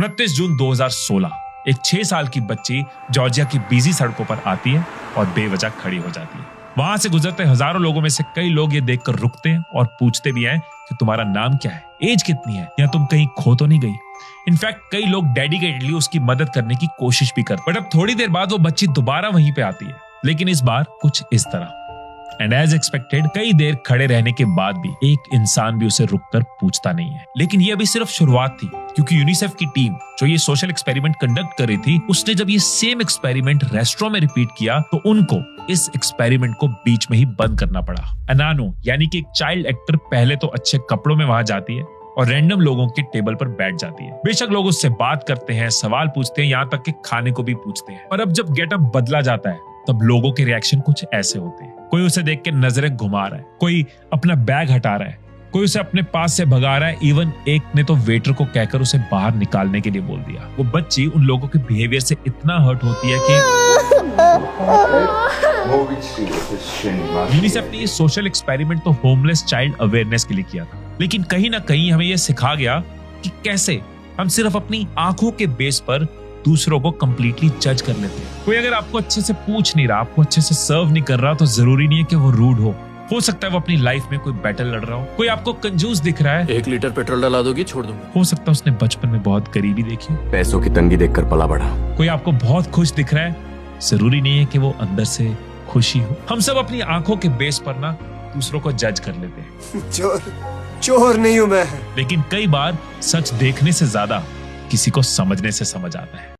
29 जून 2016 एक 6 साल की बच्ची जॉर्जिया की बिजी सड़कों पर आती है और बेवजह खड़ी हो जाती है। वहां से गुजरते हजारों लोगों में से कई लोग ये देखकर रुकते हैं और पूछते भी हैं कि तुम्हारा नाम क्या है, एज कितनी है, या तुम कहीं खो तो नहीं गई। इनफैक्ट कई लोग डेडिकेटेडली उसकी मदद करने की कोशिश भी करते। बट अब थोड़ी देर बाद वो बच्ची दोबारा वहीं पे आती है, लेकिन इस बार कुछ इस तरह। एंड एज एक्सपेक्टेड कई देर खड़े रहने के बाद भी एक इंसान भी उसे रुककर पूछता नहीं है। लेकिन ये अभी सिर्फ शुरुआत थी, क्योंकि यूनिसेफ की टीम जो ये सोशल एक्सपेरिमेंट कंडक्ट कर रही थी, उसने जब ये सेम एक्सपेरिमेंट रेस्टोरेंट में रिपीट किया तो उनको इस एक्सपेरिमेंट को बीच में ही बंद करना पड़ा। अनानो यानी कि एक चाइल्ड एक्टर पहले तो अच्छे कपड़ों में वहां जाती है और रैंडम लोगों के टेबल पर बैठ जाती है। बेशक लोग उससे बात करते हैं, सवाल पूछते हैं, यहाँ तक कि खाने को भी पूछते हैं। और अब जब गेटअप बदला जाता है तब लोगों के रिएक्शन कुछ ऐसे होते हैं। कोई उसे देख के नजरें घुमा रहा है, कोई अपना बैग हटा रहा है, कोई उसे अपने पास से भगा रहा है। इवन एक ने तो वेटर को कहकर उसे बाहर निकालने के लिए बोल दिया। वो बच्ची उन लोगों के बिहेवियर से इतना हर्ट होती है कि यूनिसेफ ने ये सोशल एक्सपेरिमेंट तो होमलेस चाइल्ड अवेयरनेस के लिए किया था, लेकिन कहीं ना कहीं हमें यह सिखा गया कि कैसे हम सिर्फ अपनी आंखों के बेस पर दूसरों को कंप्लीटली जज कर लेते हैं। कोई अगर आपको अच्छे से पूछ नहीं रहा, आपको अच्छे से सर्व नहीं कर रहा, तो जरूरी नहीं है कि वो रूड हो सकता है वो अपनी लाइफ में कोई बैटल लड़ रहा हो। कोई आपको कंजूस दिख रहा है, 1 लीटर पेट्रोल डला दोगी, छोड़ दूंगा। हो सकता है उसने बचपन में बहुत गरीबी देखी, पैसों की तंगी देखकर पला बढ़ा। कोई आपको बहुत खुश दिख रहा है, जरूरी नहीं है कि वो अंदर से खुशी हो। हम सब अपनी आंखों के बेस पर ना दूसरों को जज कर लेते हैं। चोर नहीं हूं मैं। लेकिन कई बार सच देखने से ज्यादा किसी को समझने से समझ आता है।